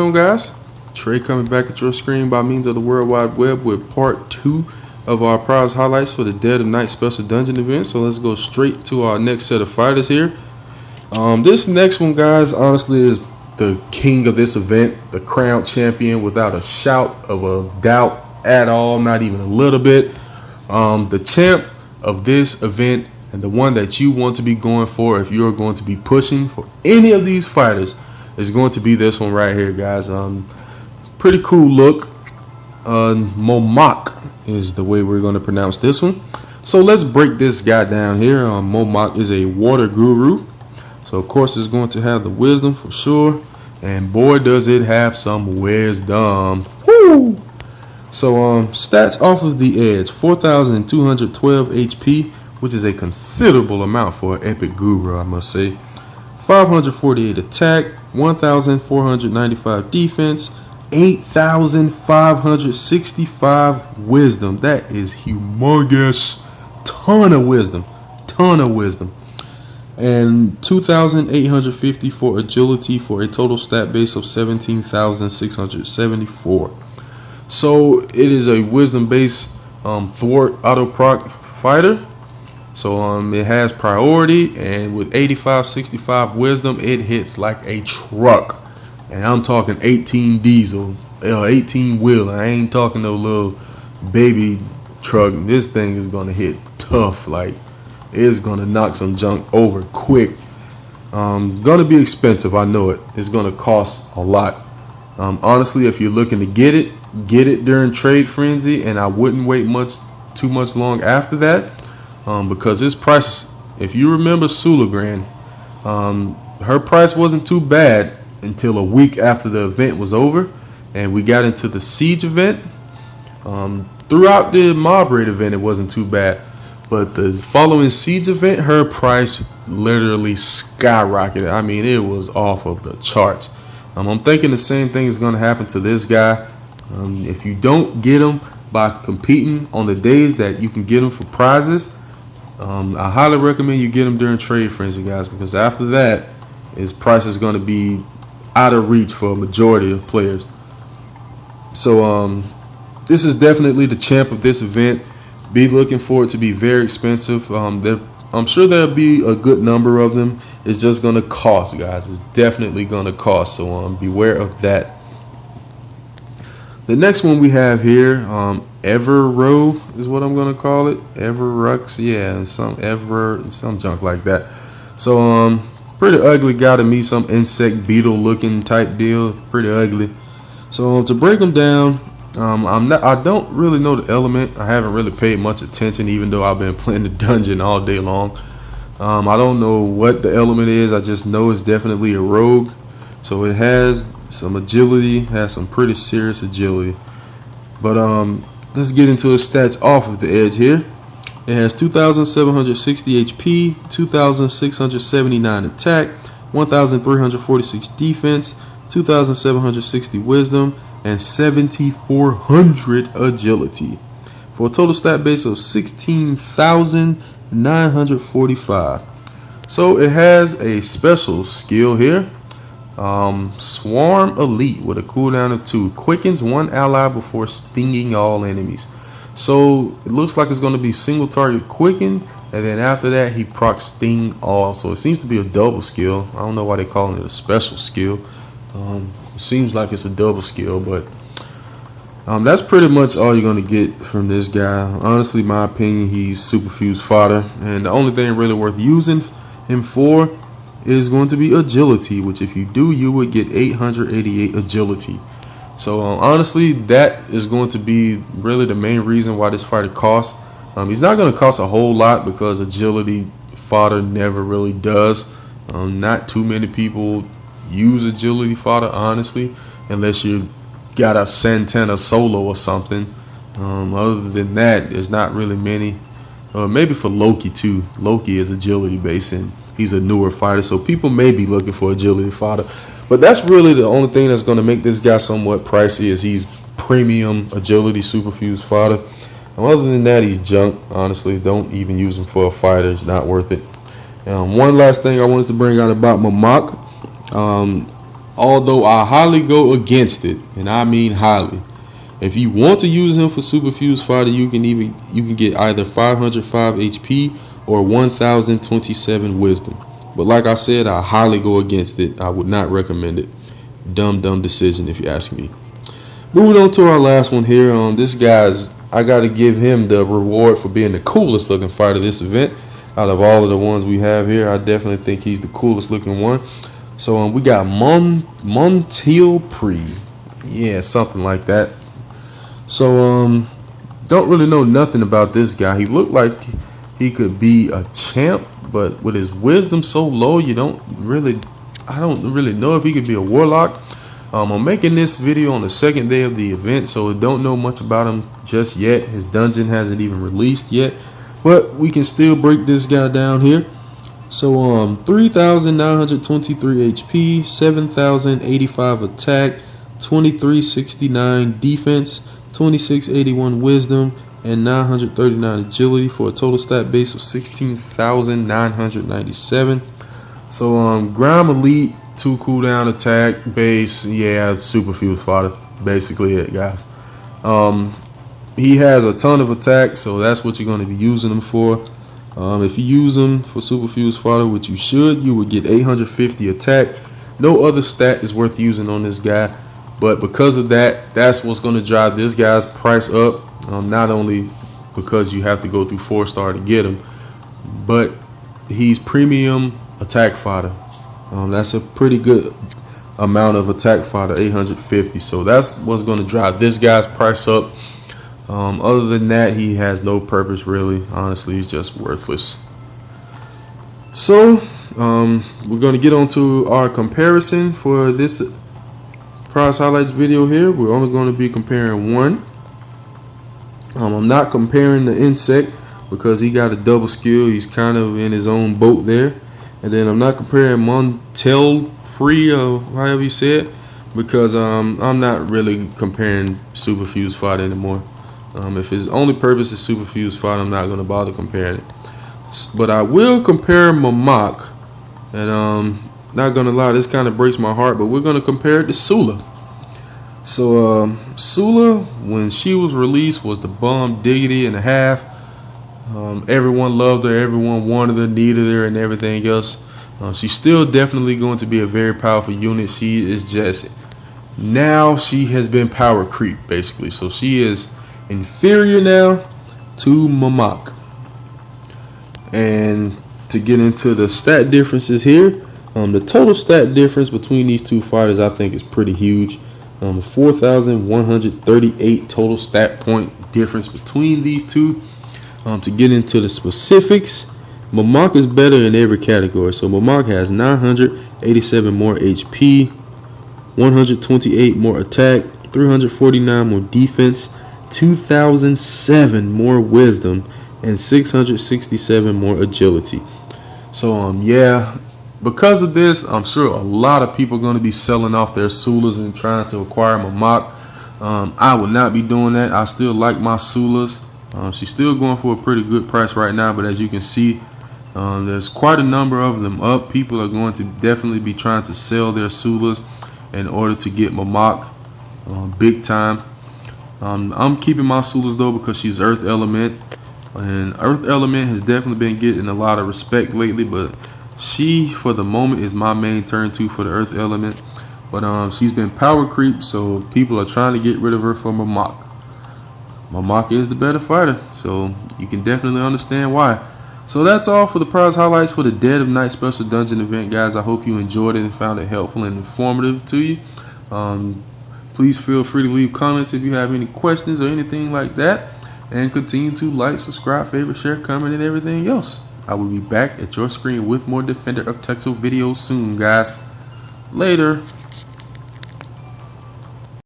Guys, Trey coming back at your screen by means of the World Wide Web with part 2 of our prize highlights for the Dead of Night special dungeon event. So let's go straight to our next set of fighters here. This next one, guys, honestly is the king of this event, the crown champion without a shout of a doubt at all, not even a little bit. The champ of this event and the one that you want to be going for if you're going to be pushing for any of these fighters is going to be this one right here, guys. Pretty cool look. Mumm is the way we're going to pronounce this one. So let's break this guy down here. Mumm is a water guru. So of course it's going to have the wisdom for sure. And boy does it have some wisdom. Woo! So stats off of the edge. 4,212 HP, which is a considerable amount for an epic guru, I must say. 548 attack, 1,495 defense, 8,565 wisdom. That is humongous. Ton of wisdom. And 2,850 for agility for a total stat base of 17,674. So it is a wisdom based thwart auto proc fighter. So it has priority, and with 8565 wisdom, it hits like a truck. And I'm talking 18 diesel, 18 wheeler. I ain't talking no little baby truck. This thing is gonna hit tough. Like, it's gonna knock some junk over quick. Gonna be expensive, I know it. It's gonna cost a lot. Honestly, if you're looking to get it during Trade Frenzy, and I wouldn't wait too much long after that. Because his price, if you remember Sulagran, her price wasn't too bad until a week after the event was over and we got into the siege event. Throughout the mob raid event it wasn't too bad, but the following siege event her price literally skyrocketed. I mean, it was off of the charts. I'm thinking the same thing is going to happen to this guy. If you don't get him by competing on the days that you can get him for prizes, I highly recommend you get him during Trade Frenzy, guys, because after that, his price is going to be out of reach for a majority of players. So this is definitely the champ of this event. Be looking for it to be very expensive. I'm sure there'll be a good number of them. It's just going to cost, guys. It's definitely going to cost. So beware of that. The next one we have here, Everrow is what I'm gonna call it. Everrux, yeah, some junk like that. So pretty ugly guy to me, some insect beetle looking type deal, pretty ugly. So to break them down, I don't really know the element. I haven't really paid much attention, even though I've been playing the dungeon all day long. I don't know what the element is. I just know it's definitely a rogue. So it has some agility, has some pretty serious agility. But let's get into his stats off of the edge here. It has 2,760 HP, 2,679 attack, 1,346 defense, 2,760 wisdom, and 7,400 agility for a total stat base of 16,945. So it has a special skill here. Swarm Elite with a cooldown of 2, quickens one ally before stinging all enemies. So it looks like it's going to be single target quicken, and then after that he procs sting all. So it seems to be a double skill. I don't know why they're calling it a special skill. It seems like it's a double skill, but that's pretty much all you're going to get from this guy. Honestly, my opinion, he's super fused fodder, and the only thing really worth using him for is going to be agility, which if you do, you would get 888 agility. So honestly, that is going to be really the main reason why this fighter costs. He's not going to cost a whole lot because agility fodder never really does. Not too many people use agility fodder, honestly, unless you got a Santana solo or something. Other than that, there's not really many. Maybe for Loki too. Loki is agility based and he's a newer fighter, so people may be looking for agility fodder. But that's really the only thing that's going to make this guy somewhat pricey, is he's premium agility super fused fodder. Other than that, he's junk. Honestly, don't even use him for a fighter. It's not worth it. One last thing I wanted to bring out about Mumm. although I highly go against it, and I mean highly. If you want to use him for super fuse fighter, you can get either 505 HP or 1027 wisdom. But like I said, I highly go against it. I would not recommend it. Dumb decision if you ask me. Moving on to our last one here. This guy's, I got to give him the reward for being the coolest looking fighter this event. Out of all of the ones we have here, I definitely think he's the coolest looking one. So we got Mumm Pre. Yeah, something like that. So don't really know nothing about this guy. He looked like he could be a champ, but with his wisdom so low, I don't really know if he could be a warlock. I'm making this video on the second day of the event, so don't know much about him just yet. His dungeon hasn't even released yet, but we can still break this guy down here. So 3,923 HP, 7,085 attack, 2,369 defense, 2,681 wisdom, and 939 agility for a total stat base of 16,997. So ground elite, 2 cooldown attack base, yeah, super fuse fighter, basically it, guys. He has a ton of attack, so that's what you're going to be using him for. If you use him for super fuse fighter, which you should, you would get 850 attack. No other stat is worth using on this guy, but because of that, that's what's going to drive this guy's price up. Not only because you have to go through 4-star to get him, but he's premium attack fighter. That's a pretty good amount of attack fighter, 850. So that's what's going to drive this guy's price up. Other than that, he has no purpose really. Honestly, he's just worthless. So we're going to get on to our comparison for this prize highlights video here. We're only going to be comparing one. I'm not comparing the insect because he got a double skill. He's kind of in his own boat there. And then I'm not comparing Montel Pre, or however you say it, because I'm not really comparing super fuse fighter anymore. If his only purpose is super fuse fighter, I'm not going to bother comparing it. But I will compare Mumm, and not going to lie, this kind of breaks my heart, but we're going to compare it to Sula. So Sula, when she was released, was the bomb diggity and a half. Everyone loved her, everyone wanted her, needed her, and everything else. She's still definitely going to be a very powerful unit. She is just, now she has been power creep basically, so she is inferior now to Mumm. And to get into the stat differences here, the total stat difference between these two fighters I think is pretty huge. 4,138 total stat point difference between these two. To get into the specifics, Mumm is better in every category. So Mumm has 987 more HP, 128 more attack, 349 more defense, 2,007 more wisdom, and 667 more agility. So yeah, because of this, I'm sure a lot of people are going to be selling off their Sulas and trying to acquire Mumm. I would not be doing that. I still like my Sulas. She's still going for a pretty good price right now, but as you can see, there's quite a number of them up. People are going to definitely be trying to sell their Sulas in order to get Mumm big time. I'm keeping my Sulas though because she's Earth Element, and Earth Element has definitely been getting a lot of respect lately, but she for the moment is my main turn to for the Earth Element. But she's been power creep, so people are trying to get rid of her for Mumm. Mumm is the better fighter, so you can definitely understand why. So that's all for the prize highlights for the Dead of Night special dungeon event, guys. I hope you enjoyed it and found it helpful and informative to you. Please feel free to leave comments if you have any questions or anything like that, and continue to like, subscribe, favorite, share, comment, and everything else. I will be back at your screen with more Defender of Texel videos soon, guys. Later.